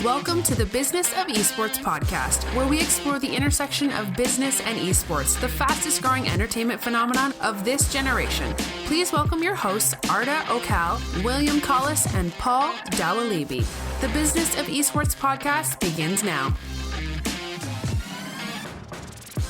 Welcome to the Business of Esports podcast, where we explore the intersection of business and esports, the fastest growing entertainment phenomenon of this generation. Please welcome your hosts, Arda Okal, William Collis, and Paul Dawalibi. The Business of Esports podcast begins now.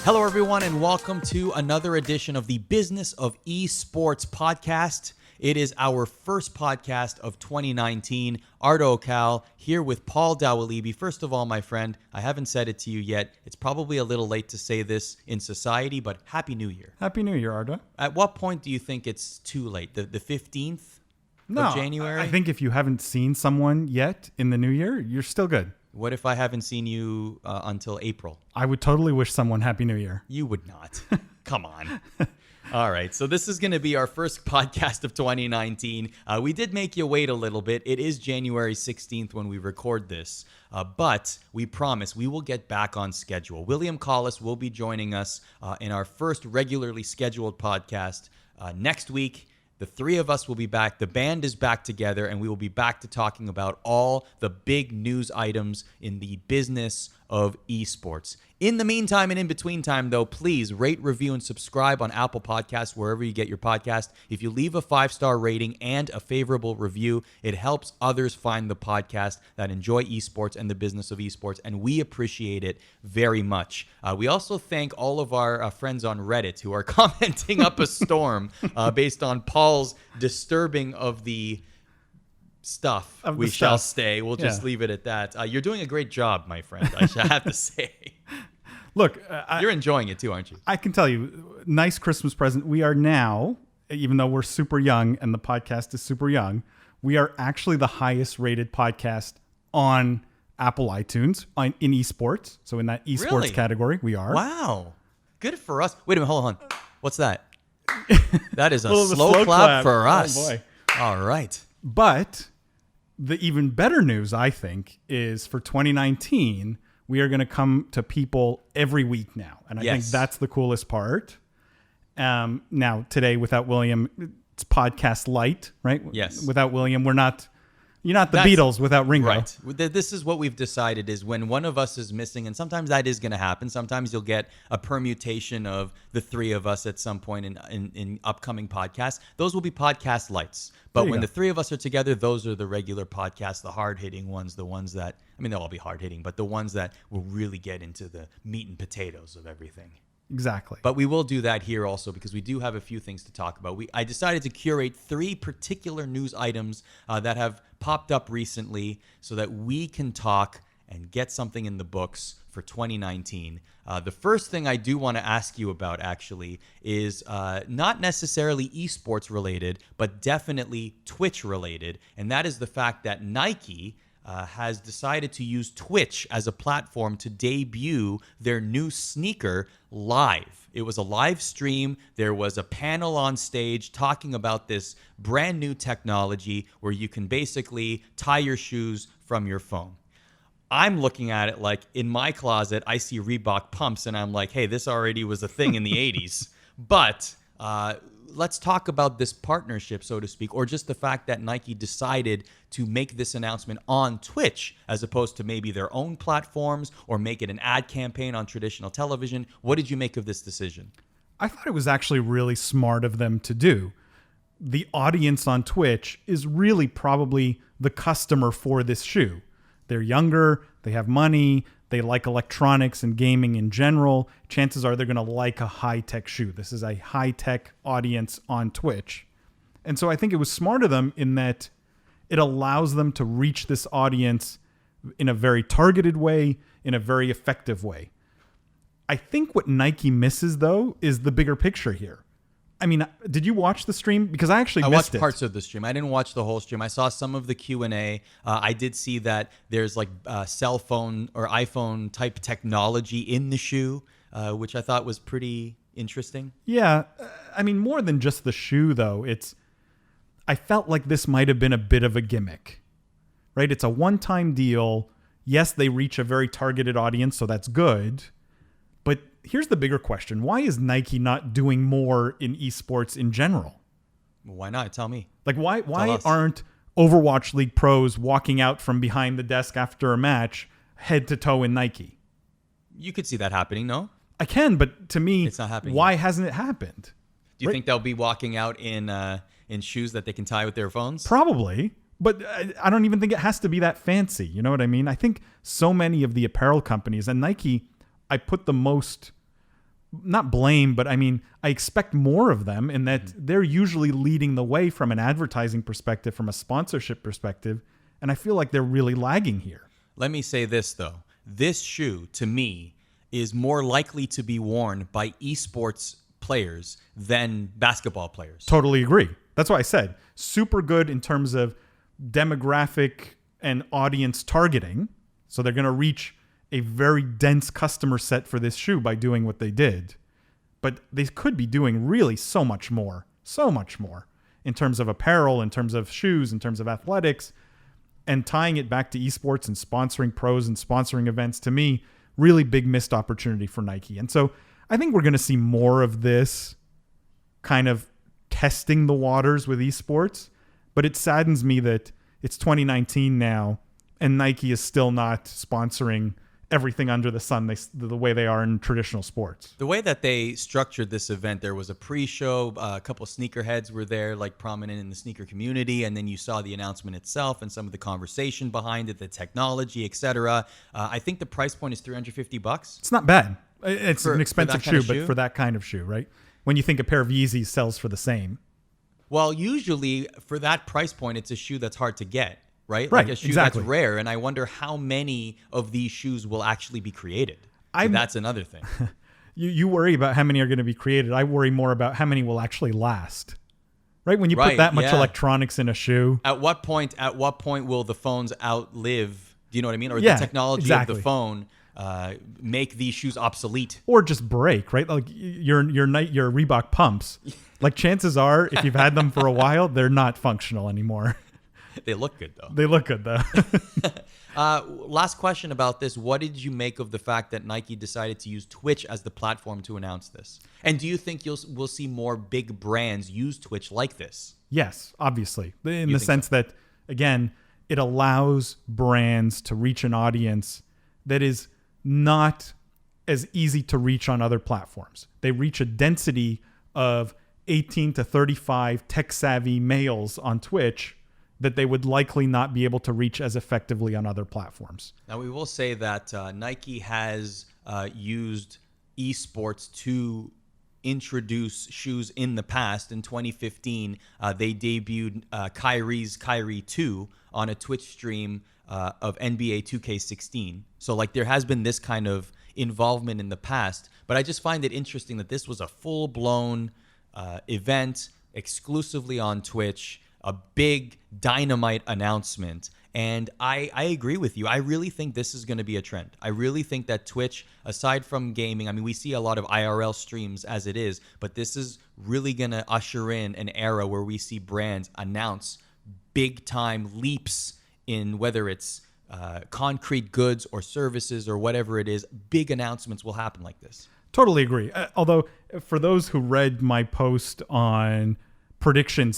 Hello, everyone, and welcome to another edition of the Business of Esports podcast. It is our first podcast of 2019. Arda Okal here with Paul Dawalibi. First of all, my friend, I haven't said it to you yet. It's probably a little late to say this in society, but Happy New Year. Happy New Year, Arda. At what point do you think it's too late? The 15th of January? I think if you haven't seen someone yet in the new year, you're still good. What if I haven't seen you until April? I would totally wish someone Happy New Year. You would not. Come on. All right, so this is going to be our first podcast of 2019. We did make you wait a little bit. It is January 16th when we record this, but we promise we will get back on schedule. William Collis will be joining us in our first regularly scheduled podcast next week. The three of us will be back. The band is back together, and we will be back to talking about all the big news items in the business of esports. In the meantime and in between time, though, please rate, review, and subscribe on Apple Podcasts, wherever you get your podcast. If you leave a 5-star rating and a favorable review, it helps others find the podcast that enjoy esports and the business of esports, and we appreciate it very much. We also thank all of our friends on Reddit who are commenting up a storm based on Paul's disturbing of the stuff. We shall stay. We'll just leave it at that. You're doing a great job, my friend, I shall have to say. Look, you're enjoying it too, aren't you? I can tell you, nice Christmas present. We are now, even though we're super young and the podcast is super young, we are actually the highest rated podcast on Apple iTunes in esports. So in that esports category, we are. Wow. Good for us. Wait a minute, hold on. What's that? That is a slow slow clap for Oh, us. boy. All right. But the even better news, I think, is for 2019, we are going to come to people every week now. And I think that's the coolest part. Now, today, without William, it's podcast light, right? Yes. Without William, you're not the Beatles without Ringo. Right. This is what we've decided is when one of us is missing, and sometimes that is going to happen. Sometimes you'll get a permutation of the three of us at some point in upcoming podcasts. Those will be podcast lights. But when the three of us are together, those are the regular podcasts, the hard-hitting ones, the ones that, I mean, they'll all be hard-hitting, but the ones that will really get into the meat and potatoes of everything. Exactly. But we will do that here also because we do have a few things to talk about. I decided to curate 3 particular news items that have popped up recently so that we can talk and get something in the books for 2019. The first thing I do want to ask you about actually is not necessarily esports related, but definitely Twitch related. And that is the fact that Nike has decided to use Twitch as a platform to debut their new sneaker live. It was a live stream. There was a panel on stage talking about this brand new technology where you can basically tie your shoes from your phone. I'm looking at it like in my closet, I see Reebok pumps and I'm like, hey, this already was a thing in the 80s. But let's talk about this partnership, so to speak, or just the fact that Nike decided to make this announcement on Twitch as opposed to maybe their own platforms or make it an ad campaign on traditional television. What did you make of this decision? I thought it was actually really smart of them to do. The audience on Twitch is really probably the customer for this shoe. They're younger, they have money, they like electronics and gaming in general. Chances are they're going to like a high-tech shoe. This is a high-tech audience on Twitch. And so I think it was smart of them in that it allows them to reach this audience in a very targeted way, in a very effective way. I think what Nike misses, though, is the bigger picture here. I mean, did you watch the stream? Because I actually missed it. I watched parts of the stream. I didn't watch the whole stream. I saw some of the Q&A. I did see that there's like cell phone or iPhone type technology in the shoe, which I thought was pretty interesting. Yeah. I mean, more than just the shoe, though. I felt like this might have been a bit of a gimmick, right? It's a one-time deal. Yes, they reach a very targeted audience, so that's good. But here's the bigger question. Why is Nike not doing more in esports in general? Why not? Tell me. Like, why aren't Overwatch League pros walking out from behind the desk after a match, head to toe in Nike. You could see that happening, no? I can, but to me, It's not happening why yet. hasn't it happened? Do you think they'll be walking out in shoes that they can tie with their phones? Probably, but I don't even think it has to be that fancy. You know what I mean? I think so many of the apparel companies, and Nike, I put the most, not blame, but I mean, I expect more of them in that they're usually leading the way from an advertising perspective, from a sponsorship perspective, and I feel like they're really lagging here. Let me say this, though. This shoe, to me, is more likely to be worn by esports players than basketball players. Totally agree. That's why I said super good in terms of demographic and audience targeting. So they're going to reach a very dense customer set for this shoe by doing what they did. But they could be doing really so much more in terms of apparel, in terms of shoes, in terms of athletics, and tying it back to esports and sponsoring pros and sponsoring events. To me, really big missed opportunity for Nike. And so I think we're going to see more of this kind of testing the waters with esports, but it saddens me that it's 2019 now and Nike is still not sponsoring everything under the sun the way they are in traditional sports. The way that they structured this event, there was a pre-show, a couple of sneakerheads were there, like prominent in the sneaker community, and then you saw the announcement itself and some of the conversation behind it, the technology, etc. I think the price point is $350. It's not bad. It's For an expensive that kind shoe, of but for that kind of shoe, right? When you think a pair of Yeezys sells for the same. Well, usually for that price point, it's a shoe that's hard to get, right? Right, Like a shoe exactly. that's rare. And I wonder how many of these shoes will actually be created. So that's another thing. You worry about how many are going to be created. I worry more about how many will actually last. Right? When you put Right, that much yeah. electronics in a shoe. At what point will the phones outlive, do you know what I mean? Or Yeah, the technology exactly. of the phone make these shoes obsolete? Or just break, right? Like your Reebok pumps. Like chances are, if you've had them for a while, they're not functional anymore. They look good, though. They look good though. Last question about this. What did you make of the fact that Nike decided to use Twitch as the platform to announce this? And do you think we'll see more big brands use Twitch like this? Yes, obviously. In You the think sense so? that, again, it allows brands to reach an audience that is not as easy to reach on other platforms. They reach a density of 18 to 35 tech-savvy males on Twitch that they would likely not be able to reach as effectively on other platforms. Now, we will say that Nike has used esports to introduce shoes in the past. In 2015, they debuted Kyrie's Kyrie 2 on a Twitch stream of NBA 2K16. So, like, there has been this kind of involvement in the past. But I just find it interesting that this was a full-blown event exclusively on Twitch, a big dynamite announcement. And I agree with you. I really think this is going to be a trend. I really think that Twitch, aside from gaming, I mean, we see a lot of IRL streams as it is, but this is really going to usher in an era where we see brands announce big time leaps in whether it's concrete goods or services or whatever it is. Big announcements will happen like this. Totally agree. Although, for those who read my post on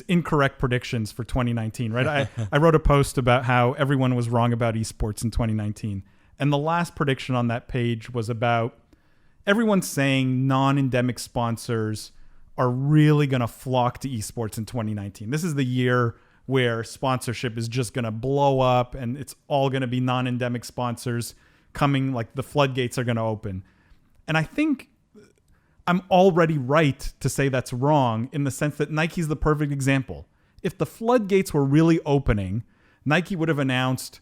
incorrect predictions for 2019, right? I wrote a post about how everyone was wrong about esports in 2019. And the last prediction on that page was about everyone saying non-endemic sponsors are really going to flock to esports in 2019. This is the year where sponsorship is just going to blow up and it's all going to be non-endemic sponsors coming, like the floodgates are going to open. And I think I'm already right to say that's wrong in the sense that Nike's the perfect example. If the floodgates were really opening, Nike would have announced,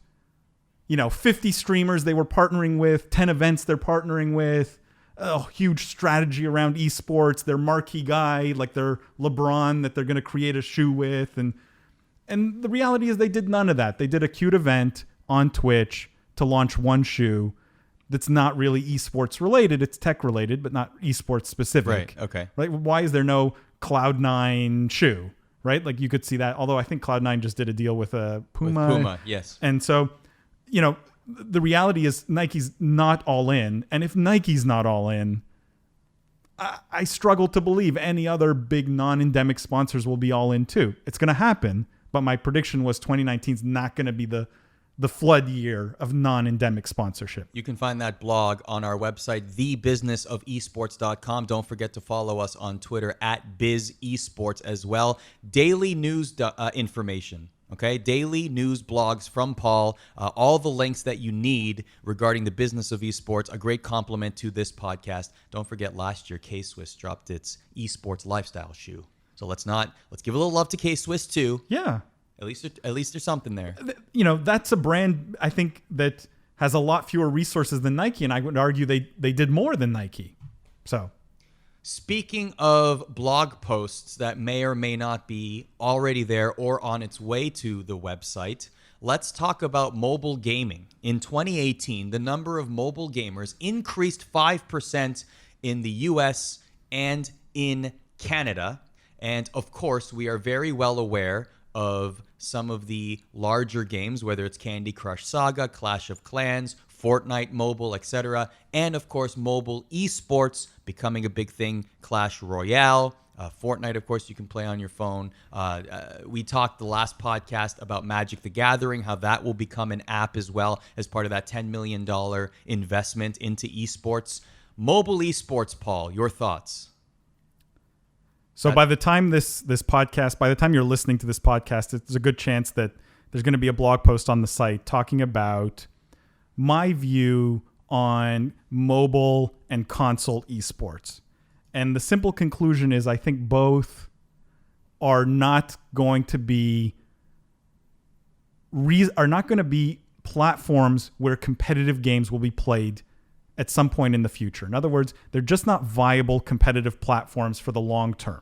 50 streamers they were partnering with, 10 events they're partnering with, a huge strategy around esports, their marquee guy, like their LeBron that they're going to create a shoe with. And the reality is they did none of that. They did a cute event on Twitch to launch one shoe that's not really esports related. It's tech related, but not esports specific. Right. Okay. Like, why is there no Cloud9 shoe? Right. Like, you could see that. Although I think Cloud9 just did a deal with Puma. With Puma, yes. And so, the reality is Nike's not all in. And if Nike's not all in, I struggle to believe any other big non-endemic sponsors will be all in too. It's going to happen, but my prediction was 2019 is not going to be the flood year of non-endemic sponsorship. You can find that blog on our website, thebusinessofesports.com. Don't forget to follow us on Twitter at BizEsports as well. Daily news information, okay? Daily news blogs from Paul, all the links that you need regarding the business of esports, a great compliment to this podcast. Don't forget, last year, K-Swiss dropped its esports lifestyle shoe. So let's give a little love to K-Swiss too. Yeah. At least there's something there. You know, that's a brand, I think, that has a lot fewer resources than Nike, and I would argue they did more than Nike. So, speaking of blog posts that may or may not be already there or on its way to the website, let's talk about mobile gaming. In 2018, the number of mobile gamers increased 5% in the US and in Canada. And of course, we are very well aware of some of the larger games, whether it's Candy Crush Saga, Clash of Clans, Fortnite Mobile, etc. And of course, mobile esports becoming a big thing, Clash Royale. Fortnite, of course, you can play on your phone. We talked the last podcast about Magic the Gathering, how that will become an app as well as part of that $10 million investment into esports. Mobile esports, Paul, your thoughts? So by the time by the time you're listening to this podcast, it's a good chance that there's going to be a blog post on the site talking about my view on mobile and console esports. And the simple conclusion is I think both are not going to be platforms where competitive games will be played at some point in the future. In other words, they're just not viable competitive platforms for the long term.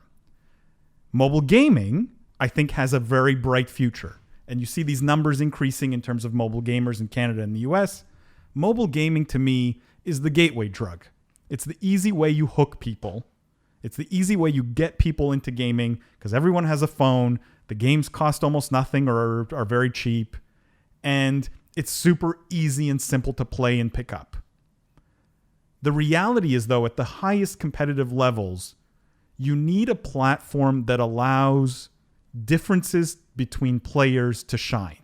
Mobile gaming, I think, has a very bright future. And you see these numbers increasing in terms of mobile gamers in Canada and the US. Mobile gaming, to me, is the gateway drug. It's the easy way you hook people. It's the easy way you get people into gaming because everyone has a phone. The games cost almost nothing or are very cheap. And it's super easy and simple to play and pick up. The reality is, though, at the highest competitive levels, you need a platform that allows differences between players to shine.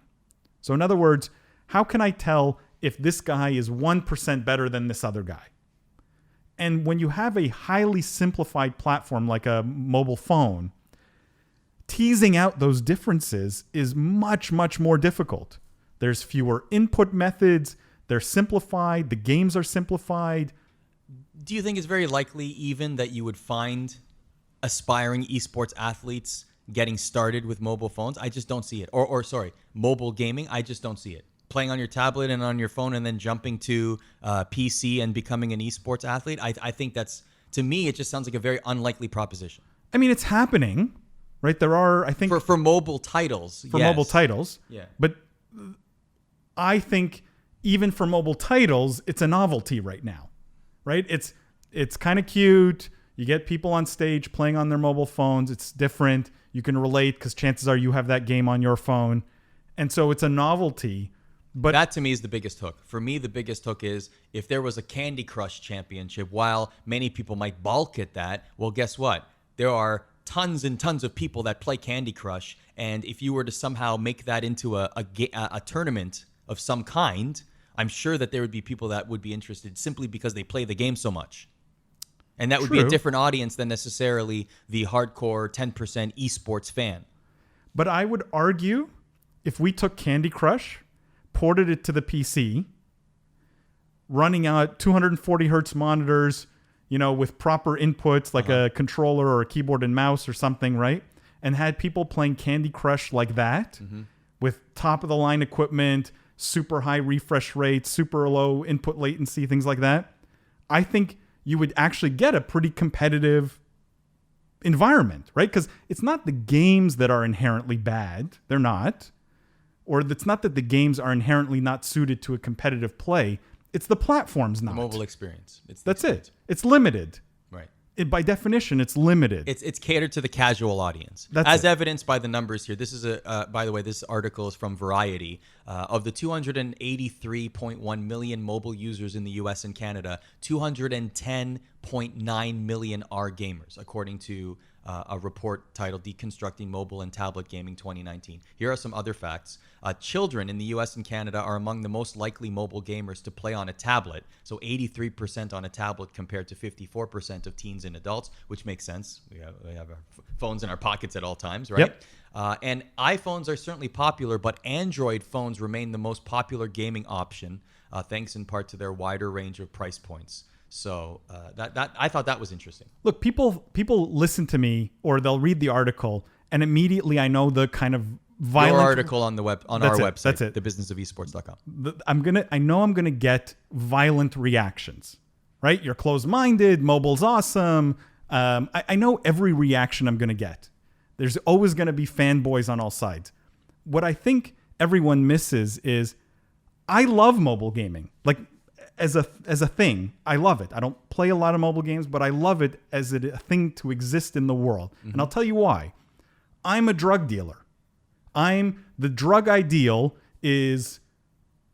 So in other words, how can I tell if this guy is 1% better than this other guy? And when you have a highly simplified platform like a mobile phone, teasing out those differences is much, much more difficult. There's fewer input methods. They're simplified. The games are simplified. Do you think it's very likely even that you would find aspiring esports athletes getting started with mobile phones? I just don't see it. Or mobile gaming, I just don't see it. Playing on your tablet and on your phone and then jumping to PC and becoming an esports athlete, I think that's, to me, it just sounds like a very unlikely proposition. I mean, it's happening, right? There are, I think... For mobile titles, For mobile titles. Yeah. But I think even for mobile titles, it's a novelty right now, right? It's kind of cute. You get people on stage playing on their mobile phones. It's different. You can relate because chances are you have that game on your phone. And so it's a novelty. But that to me is the biggest hook. For me, the biggest hook is if there was a Candy Crush championship, while many people might balk at that, well, guess what? There are tons and tons of people that play Candy Crush. And if you were to somehow make that into a tournament of some kind, I'm sure that there would be people that would be interested simply because they play the game so much. And that would be a different audience than necessarily the hardcore 10% esports fan. But I would argue if we took Candy Crush, ported it to the PC, running out 240 hertz monitors, with proper inputs like a controller or a keyboard and mouse or something, right? And had people playing Candy Crush like that with top of the line equipment, super high refresh rates, super low input latency, things like that. I think you would actually get a pretty competitive environment, right? Because it's not the games that are inherently bad. They're not. Or it's not that the games are inherently not suited to a competitive play. It's the platform's not. The mobile experience. That's it. It's limited. Right. By definition, it's limited. It's catered to the casual audience. As evidenced by the numbers here. This is by the way, this article is from Variety. Of the 283.1 million mobile users in the US and Canada, 210.9 million are gamers, according to a report titled Deconstructing Mobile and Tablet Gaming 2019. Here are some other facts. Children in the US and Canada are among the most likely mobile gamers to play on a tablet. So 83% on a tablet compared to 54% of teens and adults, which makes sense. We have our phones in our pockets at all times, right? Yep. And iPhones are certainly popular, but Android phones remain the most popular gaming option, thanks in part to their wider range of price points. So that I thought that was interesting. Look, people listen to me or they'll read the article, and immediately I know the kind of violent Your article on our website. That's it. thebusinessofelsports.com. I know I'm gonna get violent reactions, right? You're closed-minded. Mobile's awesome. I know every reaction I'm gonna get. There's always gonna be fanboys on all sides. What I think everyone misses is I love mobile gaming. Like, as a thing, I love it. I don't play a lot of mobile games, but I love it as a thing to exist in the world. And I'll tell you why. I'm a drug dealer. The drug ideal is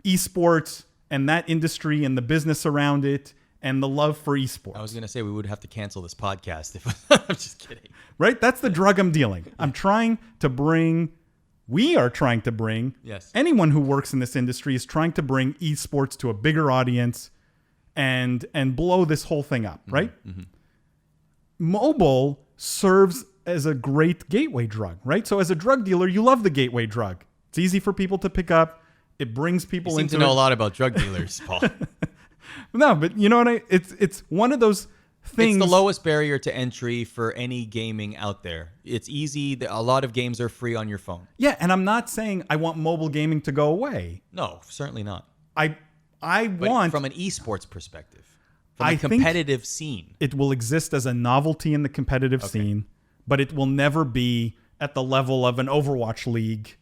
esports and that industry and the business around it and the love for esports. I was going to say we would have to cancel this podcast if I'm just kidding. Right? That's the drug I'm dealing. We are trying to bring, yes. Anyone who works in this industry is trying to bring esports to a bigger audience and blow this whole thing up, right? Mm-hmm. Mobile serves as a great gateway drug, right? So as a drug dealer, you love the gateway drug. It's easy for people to pick up. It brings people into it. You seem to know a lot about drug dealers, Paul. No, but you know what it's one of those things. It's the lowest barrier to entry for any gaming out there. It's easy. A lot of games are free on your phone. Yeah, and I'm not saying I want mobile gaming to go away. No, certainly not. I want from an esports perspective, from a competitive scene. It will exist as a novelty in the competitive scene, but it will never be at the level of an Overwatch League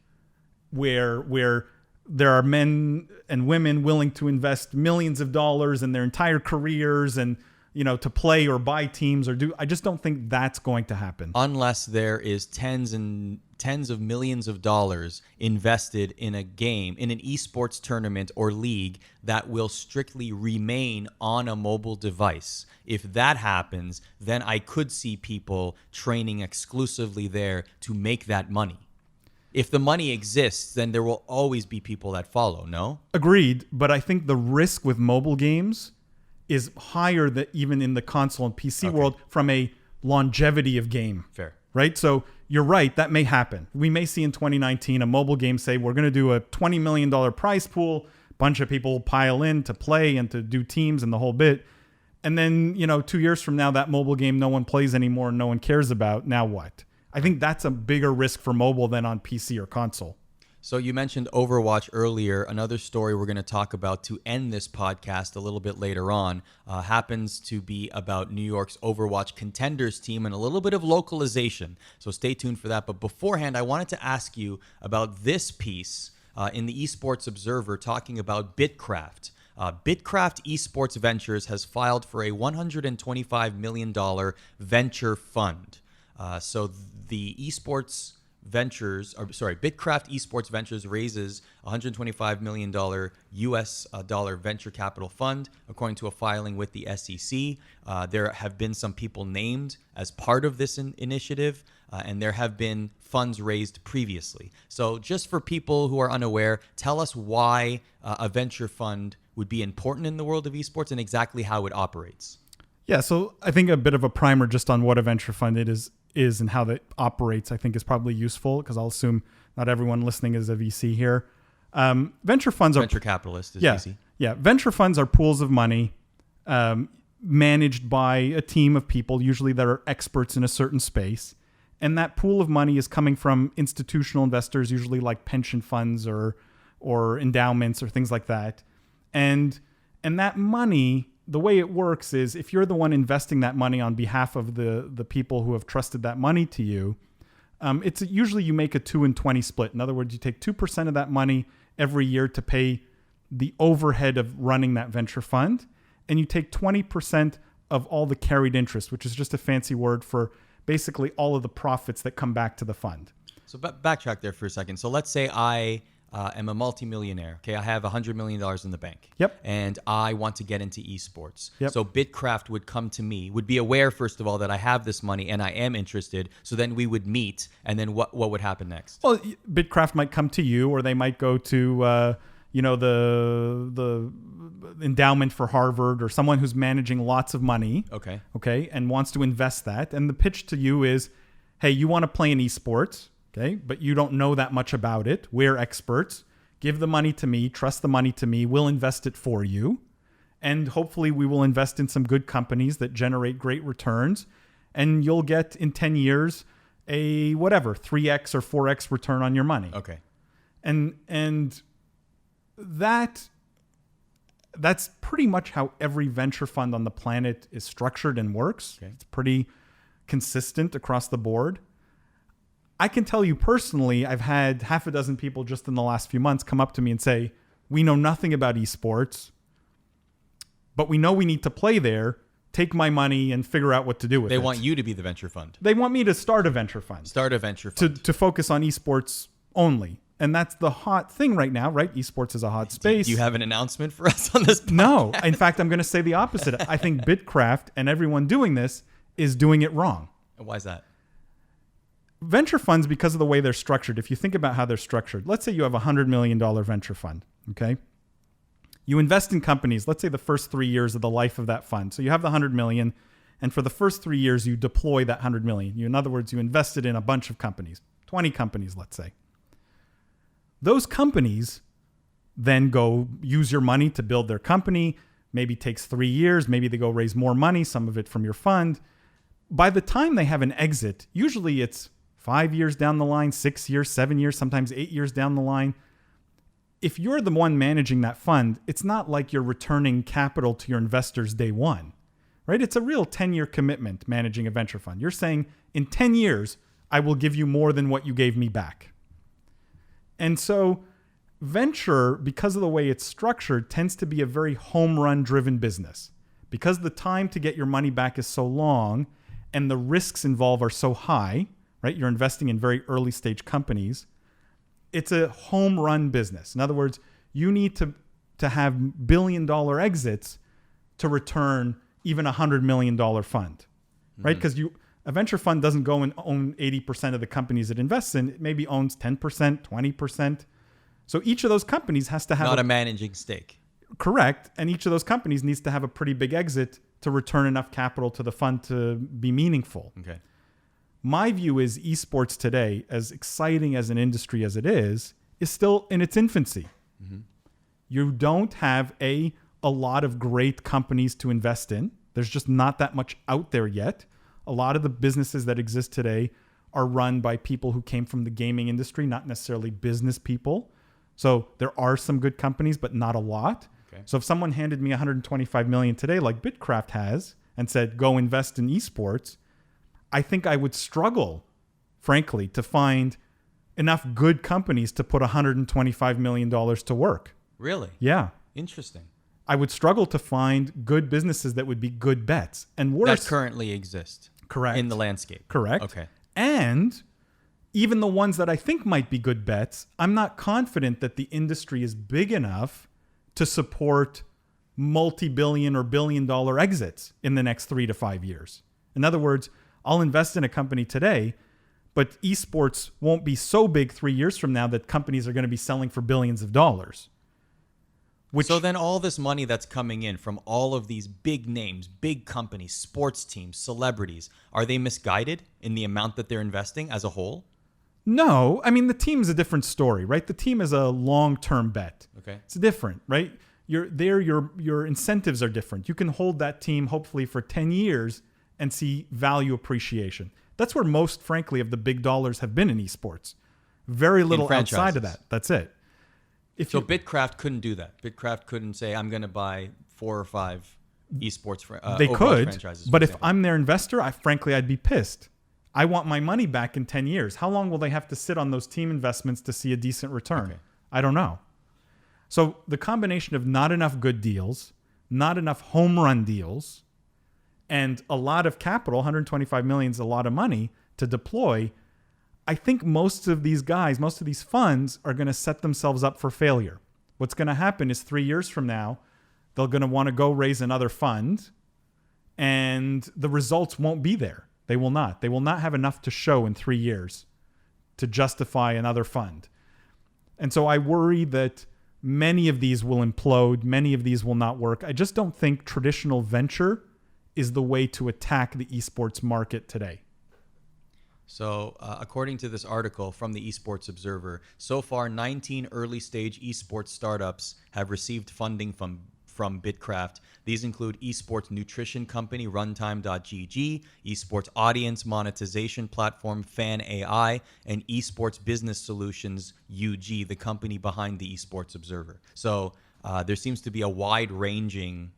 where there are men and women willing to invest millions of dollars in their entire careers and to play or buy teams I just don't think that's going to happen. Unless there is tens of millions of dollars invested in a game, in an esports tournament or league that will strictly remain on a mobile device. If that happens, then I could see people training exclusively there to make that money. If the money exists, then there will always be people that follow, no? Agreed, but I think the risk with mobile games is higher than even in the console and PC world from a longevity of game. Fair. Right? So you're right, that may happen. We may see in 2019 a mobile game say, we're going to do a $20 million prize pool. A bunch of people pile in to play and to do teams and the whole bit. And then, 2 years from now, that mobile game no one plays anymore and no one cares about. Now what? I think that's a bigger risk for mobile than on PC or console. So you mentioned Overwatch earlier. Another story we're going to talk about to end this podcast a little bit later on happens to be about New York's Overwatch Contenders team and a little bit of localization. So stay tuned for that. But beforehand, I wanted to ask you about this piece in the Esports Observer talking about Bitcraft. Bitcraft Esports Ventures has filed for a $125 million venture fund. So the Bitcraft Esports Ventures raises $125 million US dollar venture capital fund, according to a filing with the SEC. There have been some people named as part of this initiative, and there have been funds raised previously. So just for people who are unaware, tell us why a venture fund would be important in the world of esports and exactly how it operates. Yeah, so I think a bit of a primer just on what a venture fund is and how that operates, I think is probably useful because I'll assume not everyone listening is a VC here. Venture funds are... Venture capitalist is VC. Yeah, venture funds are pools of money managed by a team of people, usually that are experts in a certain space. And that pool of money is coming from institutional investors, usually like pension funds or endowments or things like that. And that money... The way it works is if you're the one investing that money on behalf of the people who have trusted that money to you, it's usually you make a 2 and 20 split. In other words, you take 2% of that money every year to pay the overhead of running that venture fund, and you take 20% of all the carried interest, which is just a fancy word for basically all of the profits that come back to the fund. So backtrack there for a second. So let's say I am a multimillionaire. Okay, I have $100 million in the bank. Yep. And I want to get into esports. Yep. So Bitcraft would come to me, would be aware, first of all, that I have this money and I am interested. So then we would meet, and then what would happen next? Well, Bitcraft might come to you, or they might go to the endowment for Harvard, or someone who's managing lots of money. Okay, and wants to invest that. And the pitch to you is, hey, you want to play in esports, okay, but you don't know that much about it. We're experts. Give the money to me. Trust the money to me. We'll invest it for you. And hopefully we will invest in some good companies that generate great returns. And you'll get in 10 years a 3x or 4x return on your money. Okay. And that's pretty much how every venture fund on the planet is structured and works. Okay. It's pretty consistent across the board. I can tell you personally, I've had half a dozen people just in the last few months come up to me and say, we know nothing about esports, but we know we need to play there. Take my money and figure out what to do with it. They want you to be the venture fund. They want me to start a venture fund. Start a venture fund. To focus on esports only. And that's the hot thing right now, right? Esports is a hot space. Do you have an announcement for us on this podcast? No. In fact, I'm going to say the opposite. I think Bitcraft and everyone doing this is doing it wrong. Why is that? Venture funds, because of the way they're structured, if you think about how they're structured, let's say you have a $100 million venture fund, okay? You invest in companies, let's say the first 3 years of the life of that fund. So you have the 100 million, and for the first 3 years, you deploy that 100 million. In other words, you invested in a bunch of companies, 20 companies, let's say. Those companies then go use your money to build their company. Maybe it takes 3 years. Maybe they go raise more money, some of it from your fund. By the time they have an exit, usually it's 5 years down the line, 6 years, 7 years, sometimes 8 years down the line. If you're the one managing that fund, it's not like you're returning capital to your investors day one, right? It's a real 10-year commitment managing a venture fund. You're saying, in 10 years, I will give you more than what you gave me back. And so venture, because of the way it's structured, tends to be a very home run driven business. Because the time to get your money back is so long and the risks involved are so high, right? You're investing in very early stage companies. It's a home run business. In other words, you need to have billion-dollar exits to return even a $100 million fund, right? Because a venture fund doesn't go and own 80% of the companies it invests in. It maybe owns 10%, 20%. So each of those companies has to have not a managing stake. Correct. And each of those companies needs to have a pretty big exit to return enough capital to the fund to be meaningful. Okay. My view is esports today, as exciting as an industry as it is still in its infancy. Mm-hmm. You don't have a lot of great companies to invest in. There's just not that much out there yet. A lot of the businesses that exist today are run by people who came from the gaming industry, not necessarily business people. So there are some good companies, but not a lot. Okay. So if someone handed me $125 million today, like Bitcraft has, and said, go invest in esports, I think I would struggle, frankly, to find enough good companies to put $125 million to work. Really? Yeah. Interesting. I would struggle to find good businesses that would be good bets. And worse, that currently exist. Correct. In the landscape. Correct. Okay. And even the ones that I think might be good bets, I'm not confident that the industry is big enough to support multi-billion or billion-dollar exits in the next 3 to 5 years. In other words, I'll invest in a company today, but esports won't be so big 3 years from now that companies are going to be selling for billions of dollars. So then all this money that's coming in from all of these big names, big companies, sports teams, celebrities, are they misguided in the amount that they're investing as a whole? No. I mean, the team is a different story, right? The team is a long-term bet. Okay. It's different, right? Your incentives are different. You can hold that team hopefully for 10 years and see value appreciation. That's where most, frankly, of the big dollars have been in esports. Very little outside of that. That's it. So Bitcraft couldn't do that. Bitcraft couldn't say, I'm going to buy 4 or 5 esports they could, franchises. But if I'm their investor, frankly, I'd be pissed. I want my money back in 10 years. How long will they have to sit on those team investments to see a decent return? Okay. I don't know. So the combination of not enough good deals, not enough home run deals, and a lot of capital, 125 million is a lot of money to deploy. I think most of these guys, most of these funds are going to set themselves up for failure. What's going to happen is 3 years from now, they're going to want to go raise another fund, and the results won't be there. They will not. They will not have enough to show in 3 years to justify another fund. And so I worry that many of these will implode. Many of these will not work. I just don't think traditional venture is the way to attack the esports market today. So according to this article from the Esports Observer, so far 19 early stage esports startups have received funding from Bitcraft. These include esports nutrition company Runtime.gg, esports audience monetization platform Fan AI, and esports business solutions UG, the company behind the Esports Observer. So there seems to be a wide-ranging.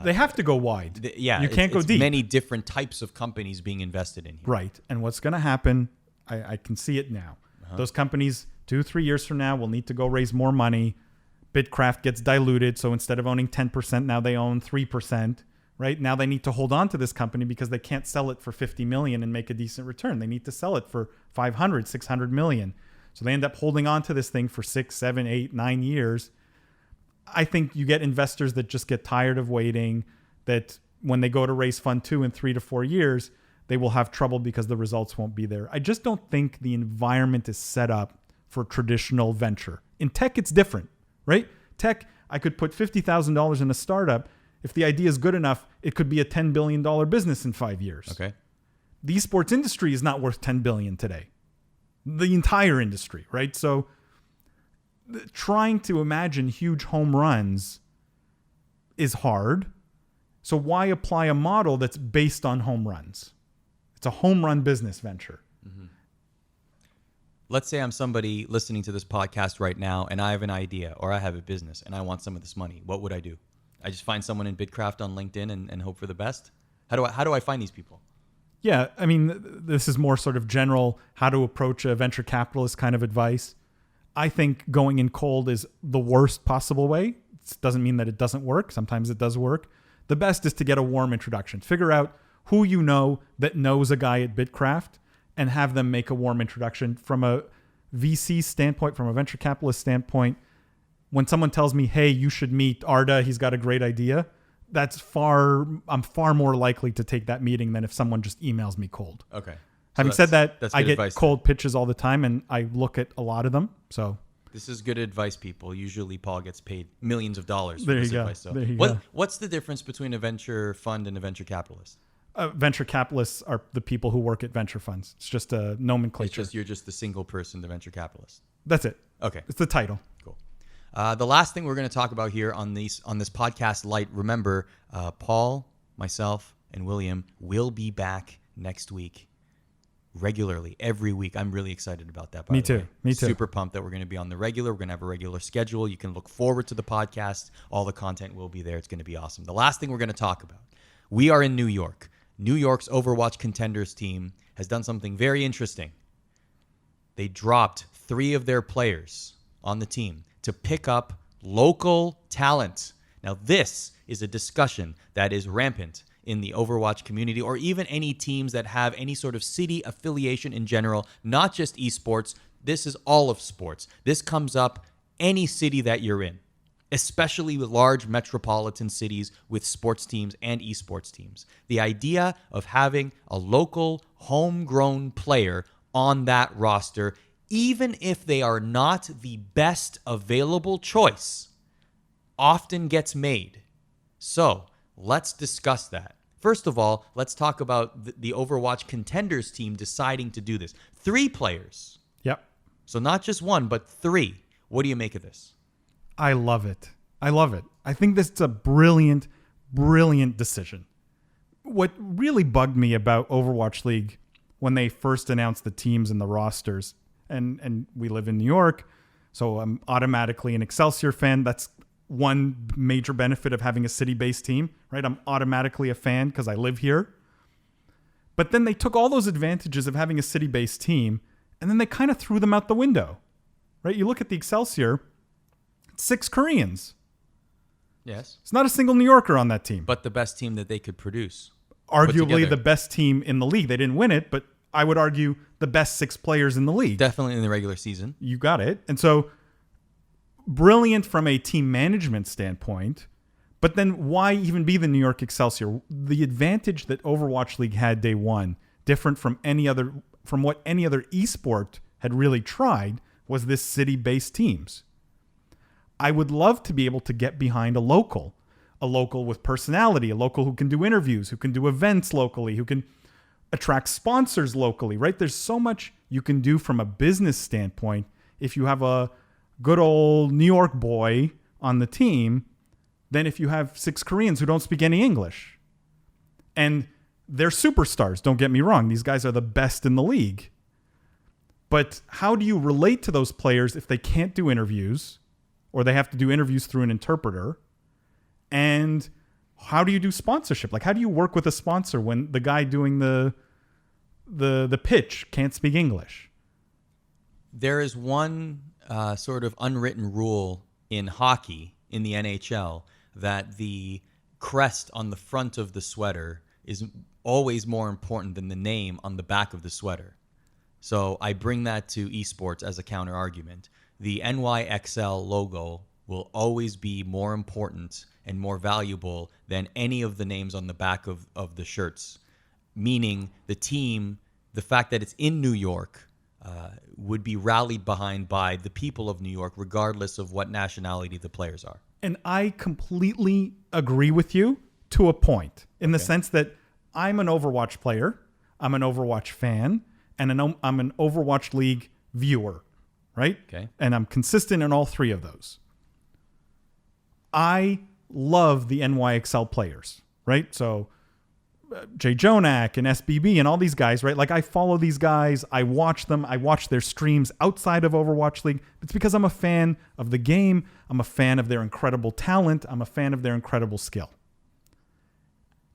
They have to go wide. You can't go deep. Many different types of companies being invested in here. Right. And what's going to happen, I can see it now. Those companies 2-3 years from now will need to go raise more money. Bitcraft gets diluted. So instead of owning 10%, now they own 3%. Right. Now they need to hold on to this company because they can't sell it for $50 million and make a decent return. They need to sell it for $500, $600 million. So they end up holding on to this thing for 6, 7, 8, 9 years. I think you get investors that just get tired of waiting, that when they go to raise fund 2 in 3 to 4 years, they will have trouble because the results won't be there. I just don't think the environment is set up for traditional venture. In tech, it's different, right? Tech, I could put $50,000 in a startup. If the idea is good enough, it could be a $10 billion business in 5 years. Okay. The esports industry is not worth $10 billion today. The entire industry, right? So trying to imagine huge home runs is hard. So why apply a model that's based on home runs? It's a home run business venture. Mm-hmm. Let's say I'm somebody listening to this podcast right now and I have an idea or I have a business and I want some of this money. What would I do? I just find someone in Bitcraft on LinkedIn and hope for the best? How do I find these people? Yeah, I mean, this is more sort of general how to approach a venture capitalist kind of advice. I think going in cold is the worst possible way. It doesn't mean that it doesn't work. Sometimes it does work. The best is to get a warm introduction. Figure out who you know that knows a guy at Bitcraft and have them make a warm introduction. From a VC standpoint, from a venture capitalist standpoint, when someone tells me, hey, you should meet Arda, he's got a great idea, I'm far more likely to take that meeting than if someone just emails me cold. Okay. Having said that, I get advice cold pitches all the time, and I look at a lot of them. So this is good advice, people. Usually, Paul gets paid millions of dollars for there you this go. advice. So there you go. What's the difference between a venture fund and a venture capitalist? Venture capitalists are the people who work at venture funds. It's just a nomenclature. You're just the single person, the venture capitalist. That's it. Okay. It's the title. Cool. The last thing we're going to talk about here on this podcast light, remember, Paul, myself, and William will be back next week regularly, every week. I'm really excited about that. Me too. Super pumped that we're going to be on the regular. We're going to have a regular schedule. You can look forward to the podcast. All the content will be there. It's going to be awesome. The last thing we're going to talk about, we are in New York. New York's Overwatch Contenders team has done something very interesting. They dropped 3 of their players on the team to pick up local talent. Now, this is a discussion that is rampant in the Overwatch community, or even any teams that have any sort of city affiliation in general, not just esports. This is all of sports. This comes up any city that you're in, especially with large metropolitan cities with sports teams and esports teams. The idea of having a local homegrown player on that roster, even if they are not the best available choice, often gets made. So let's discuss that. First of all, let's talk about the Overwatch Contenders team deciding to do this. 3 players. Yep. So not just 1, but 3. What do you make of this? I love it. I think this is a brilliant, brilliant decision. What really bugged me about Overwatch League when they first announced the teams and the rosters, and we live in New York, so I'm automatically an Excelsior fan. That's one major benefit of having a city-based team, right? I'm automatically a fan because I live here. But then they took all those advantages of having a city-based team, and then they kind of threw them out the window, right? You look at the Excelsior, it's 6 Koreans. Yes. It's not a single New Yorker on that team. But the best team that they could produce. Arguably the best team in the league. They didn't win it, but I would argue, the best 6 players in the league. Definitely in the regular season. You got it. And so brilliant from a team management standpoint, but then why even be the New York Excelsior? The advantage that Overwatch League had day one, different from what any other esport had really tried, was this city-based teams. I would love to be able to get behind a local with personality, a local who can do interviews, who can do events locally, who can attract sponsors locally, right? There's so much you can do from a business standpoint if you have a good old New York boy on the team than if you have 6 Koreans who don't speak any English. And they're superstars, don't get me wrong. These guys are the best in the league. But how do you relate to those players if they can't do interviews or they have to do interviews through an interpreter? And how do you do sponsorship? Like, how do you work with a sponsor when the guy doing the pitch can't speak English? There is one sort of unwritten rule in hockey, in the NHL, that the crest on the front of the sweater is always more important than the name on the back of the sweater. So I bring that to esports as a counter argument. The NYXL logo will always be more important and more valuable than any of the names on the back of the shirts. Meaning the team, the fact that it's in New York, would be rallied behind by the people of New York, regardless of what nationality the players are. And I completely agree with you to a point, in the sense that I'm an Overwatch player, I'm an Overwatch fan, and I'm an Overwatch League viewer, right? Okay. And I'm consistent in all 3 of those. I love the NYXL players, right? So Jay Jonak and SBB and all these guys, right? Like, I follow these guys. I watch them. I watch their streams outside of Overwatch League. It's because I'm a fan of the game. I'm a fan of their incredible talent. I'm a fan of their incredible skill.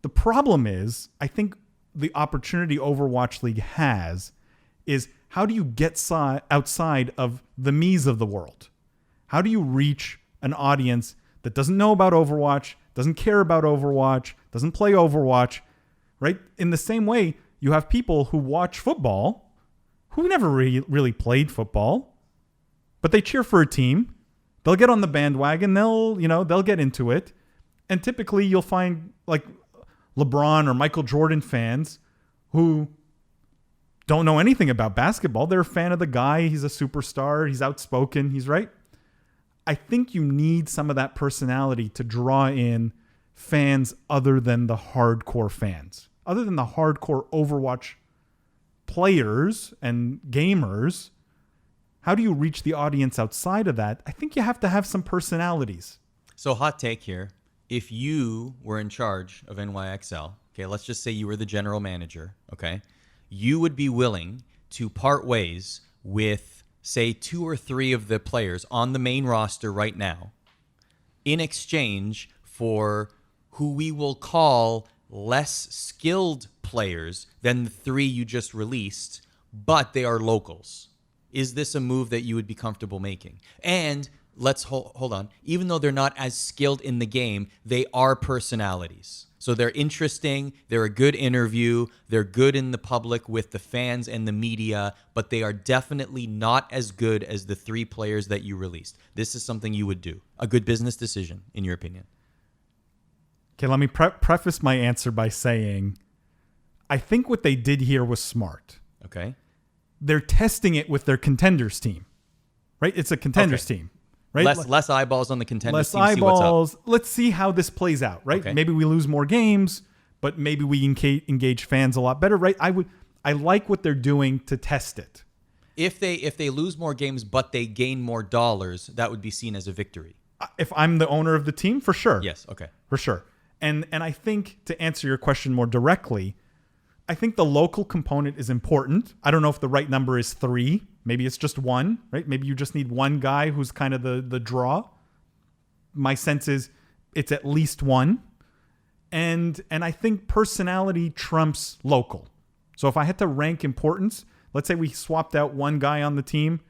The problem is, I think the opportunity Overwatch League has is, how do you get outside of the me's of the world? How do you reach an audience that doesn't know about Overwatch, doesn't care about Overwatch, doesn't play Overwatch, right? In the same way, you have people who watch football who never really played football, but they cheer for a team. They'll get on the bandwagon. They'll get into it. And typically you'll find like LeBron or Michael Jordan fans who don't know anything about basketball. They're a fan of the guy. He's a superstar. He's outspoken. He's right. I think you need some of that personality to draw in fans other than the hardcore fans, other than the hardcore Overwatch players and gamers. How do you reach the audience outside of that? I think you have to have some personalities. So hot take here. If you were in charge of NYXL, okay, let's just say you were the general manager, okay, you would be willing to part ways with, say, 2 or 3 of the players on the main roster right now in exchange for who we will call less skilled players than the 3 you just released, but they are locals. Is this a move that you would be comfortable making? And let's hold on. Even though they're not as skilled in the game, they are personalities. So they're interesting. They're a good interview. They're good in the public with the fans and the media, but they are definitely not as good as the 3 players that you released. This is something you would do. A good business decision, in your opinion. Okay, let me preface my answer by saying, I think what they did here was smart. Okay. They're testing it with their contenders team, right? It's a contenders team, right? Less eyeballs on the contenders team. Less eyeballs. See what's up. Let's see how this plays out, right? Okay. Maybe we lose more games, but maybe we engage fans a lot better, right? I like what they're doing to test it. If they lose more games but they gain more dollars, that would be seen as a victory. If I'm the owner of the team, for sure. Yes. Okay. For sure. And I think, to answer your question more directly, I think the local component is important. I don't know if the right number is 3. Maybe it's just 1, right? Maybe you just need 1 guy who's kind of the draw. My sense is it's at least 1. And I think personality trumps local. So if I had to rank importance, let's say we swapped out 1 guy on the team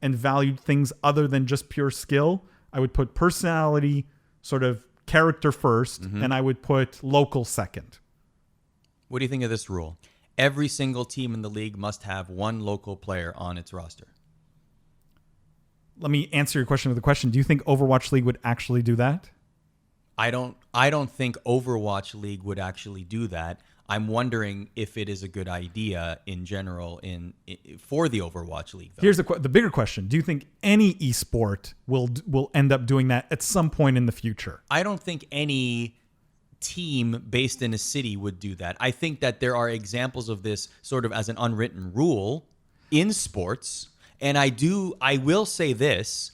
and valued things other than just pure skill, I would put personality, sort of character first, and I would put local second. What do you think of this rule? every single team in the league must have one local player on its roster. Let me answer your question with a question. Do you think Overwatch League would actually do that? I don't think Overwatch League would actually do that. I'm wondering if it is a good idea in general for the Overwatch League, though. Here's the bigger question. Do you think any esport will end up doing that at some point in the future? I don't think any team based in a city would do that. I think that there are examples of this sort of as an unwritten rule in sports. And I will say this,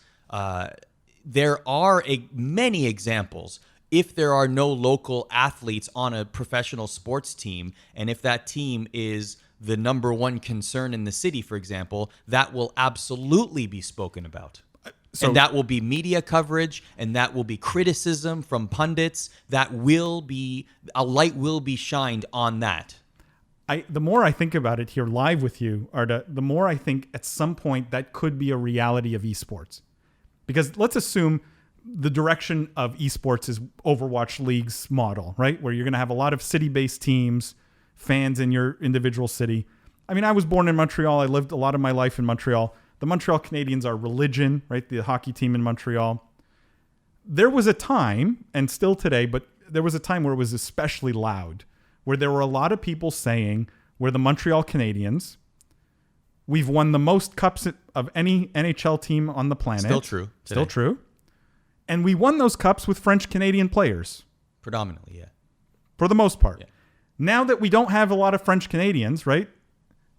there are many examples. If there are no local athletes on a professional sports team, and if that team is the number one concern in the city, for example, that will absolutely be spoken about. And that will be media coverage, and that will be criticism from pundits. A light will be shined on that. The more I think about it here live with you, Arda, the more I think at some point that could be a reality of esports. Because let's assume the direction of esports is Overwatch League's model, right? Where you're going to have a lot of city-based teams, fans in your individual city. I mean, I was born in Montreal. I lived a lot of my life in Montreal. The Montreal Canadiens are religion, right? The hockey team in Montreal. There was a time, and still today, but there was a time where it was especially loud, where there were a lot of people saying, we're the Montreal Canadiens. We've won the most cups of any NHL team on the planet. Still true. Today. Still true. And we won those cups with French-Canadian players. Predominantly, yeah. For the most part. Yeah. Now that we don't have a lot of French-Canadians, right?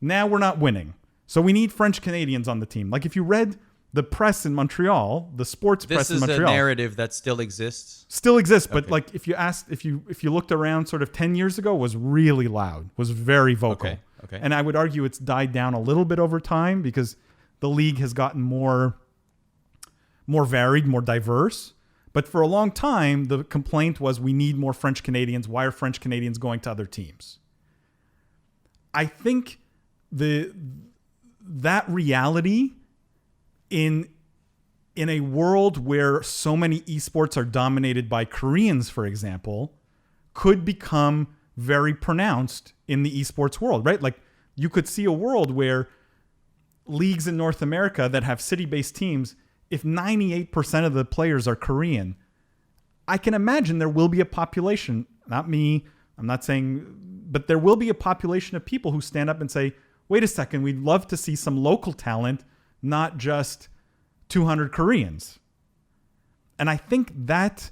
Now we're not winning. So we need French-Canadians on the team. Like if you read the press in Montreal, the sports press in Montreal. This is a narrative that still exists? Still exists, but like if you looked around sort of 10 years ago, was really loud, was very vocal. Okay. And I would argue it's died down a little bit over time because the league has gotten more varied, more diverse. But for a long time, the complaint was we need more French Canadians. Why are French Canadians going to other teams? I think that reality in a world where so many esports are dominated by Koreans, for example, could become very pronounced in the esports world, right? Like you could see a world where leagues in North America that have city-based teams, if 98% of the players are Korean, I can imagine there will be a population, not me, I'm not saying, but there will be a population of people who stand up and say, wait a second, we'd love to see some local talent, not just 200 Koreans. And I think that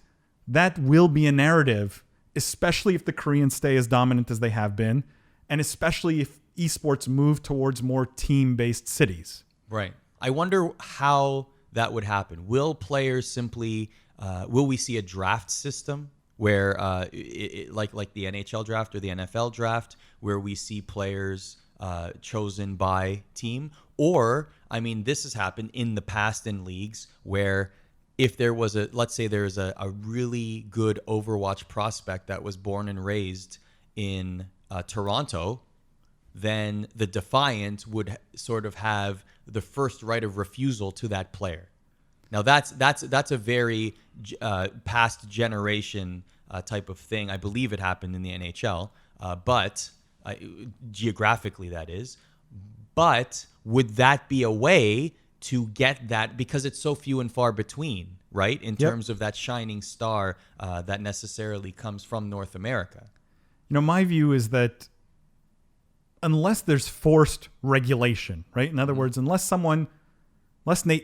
will be a narrative, especially if the Koreans stay as dominant as they have been, and especially if esports move towards more team-based cities. Right. I wonder how that would happen. Will players simply, will we see a draft system where, like the NHL draft or the NFL draft, where we see players chosen by team? Or, I mean, this has happened in the past in leagues where if there was let's say there's a really good Overwatch prospect that was born and raised in Toronto, then the Defiant would sort of have the first right of refusal to that player. Now that's a very past generation type of thing. I believe it happened in the NHL, but geographically that is. But would that be a way to get that, because it's so few and far between, right? In terms of that shining star that necessarily comes from North America. You know, my view is that unless there's forced regulation, right? In other words, unless Nate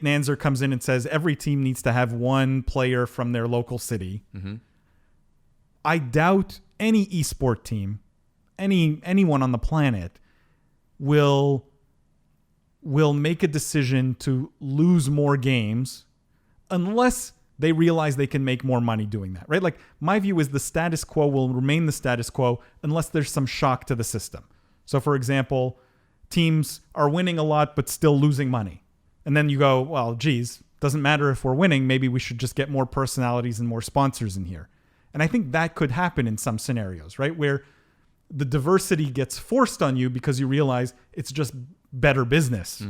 Nanzer comes in and says every team needs to have one player from their local city, I doubt any esport team, anyone on the planet will make a decision to lose more games unless they realize they can make more money doing that, right? Like my view is the status quo will remain the status quo unless there's some shock to the system. So for example, teams are winning a lot but still losing money. And then you go, well, geez, doesn't matter if we're winning. Maybe we should just get more personalities and more sponsors in here. And I think that could happen in some scenarios, right? Where the diversity gets forced on you because you realize it's just better business.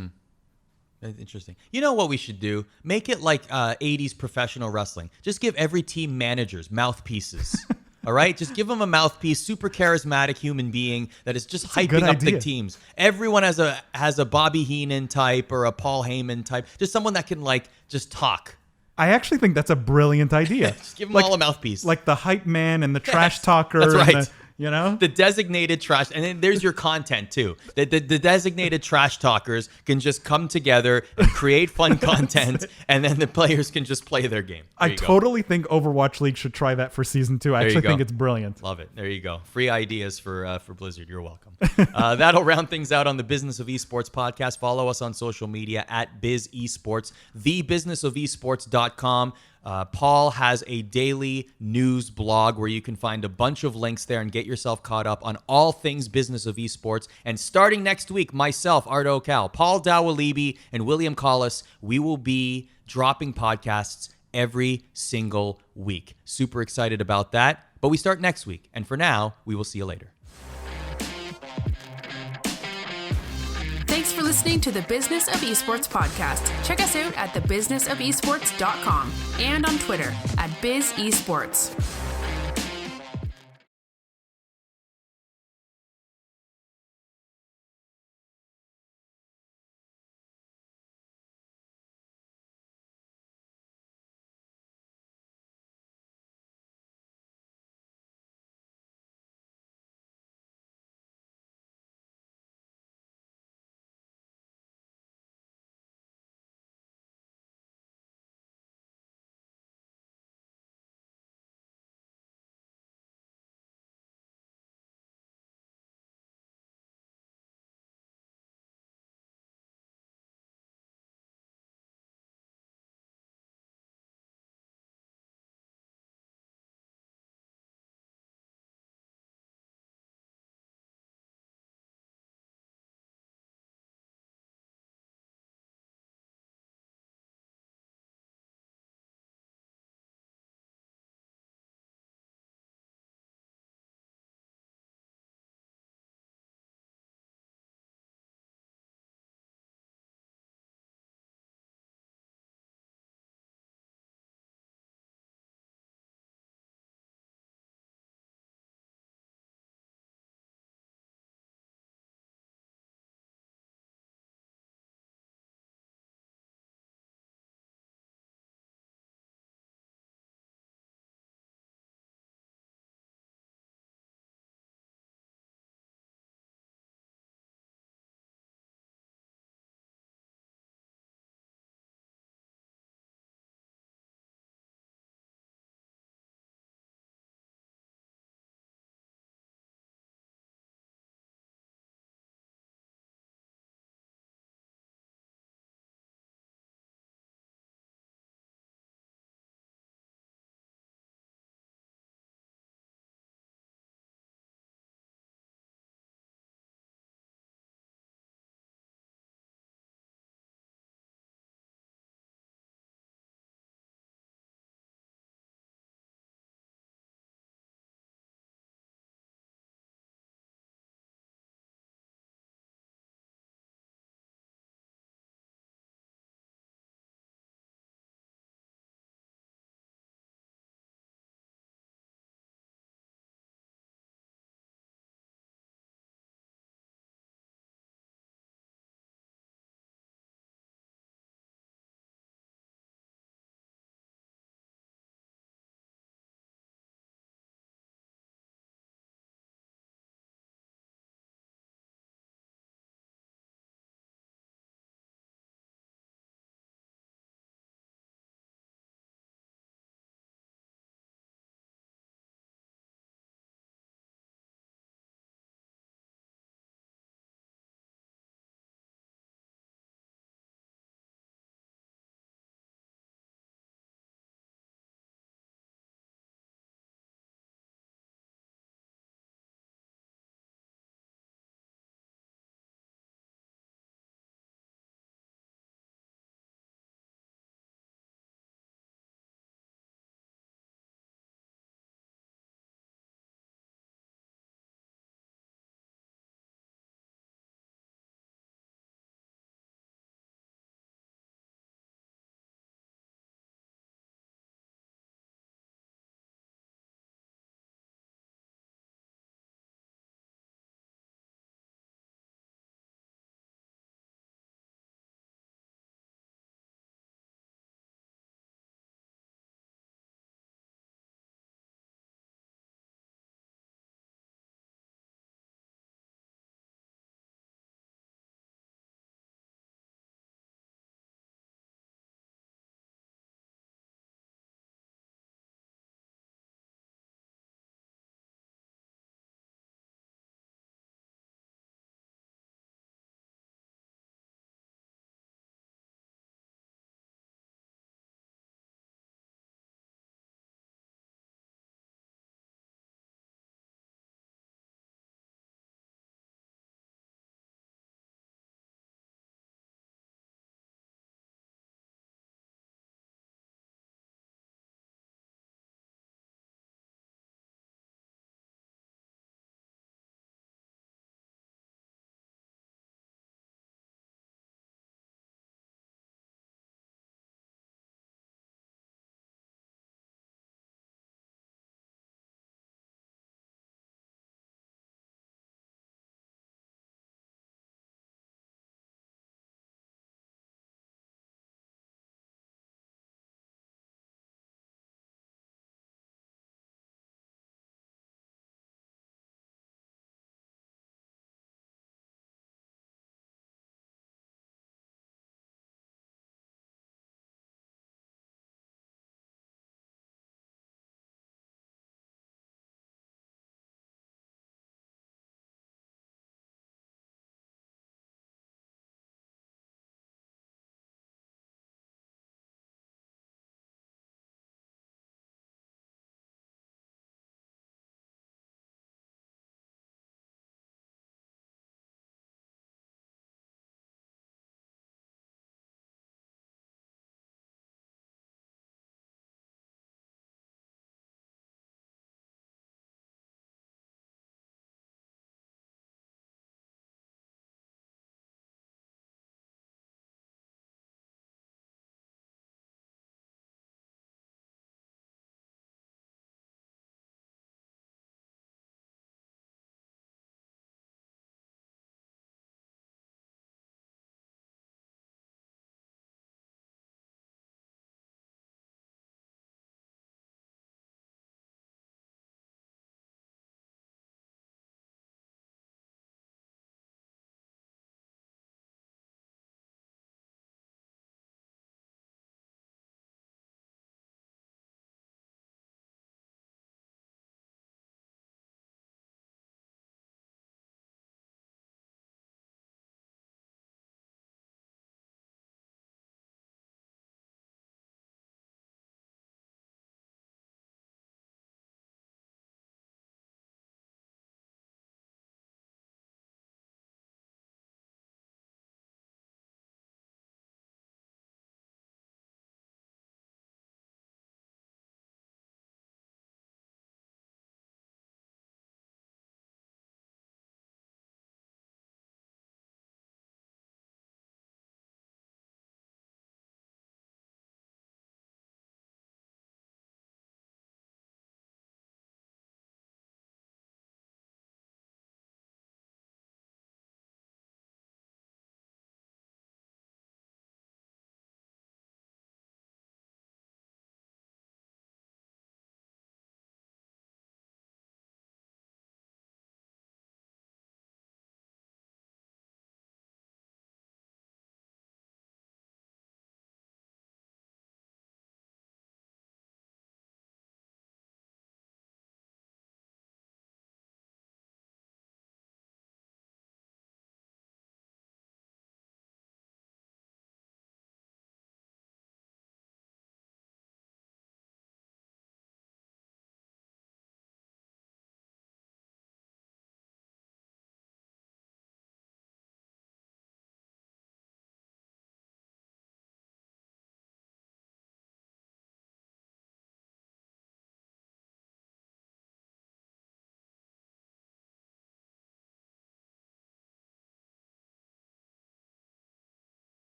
That's interesting. You know what we should do? Make it like 80s professional wrestling. Just give every team managers, mouthpieces. All right, just give him a mouthpiece. Super charismatic human being that is just hyping up the teams. Everyone has a Bobby Heenan type or a Paul Heyman type. Just someone that can just talk. I actually think that's a brilliant idea. Just give them all a mouthpiece. Like the hype man and the trash talker. That's right. And the designated trash. And then there's your content too. The designated trash talkers can just come together and create fun content. And then the players can just play their game. I totally think Overwatch League should try that for season 2. I actually think it's brilliant. Love it. There you go. Free ideas for Blizzard. You're welcome. That'll round things out on the Business of Esports podcast. Follow us on social media at Biz Esports, thebusinessofesports.com. Paul has a daily news blog where you can find a bunch of links there and get yourself caught up on all things business of esports. And starting next week, myself, Arda Okal, Paul Dawalibi, and William Collis, we will be dropping podcasts every single week. Super excited about that. But we start next week. And for now, we will see you later. Thanks for listening to the Business of Esports podcast. Check us out at thebusinessofesports.com and on Twitter at BizEsports.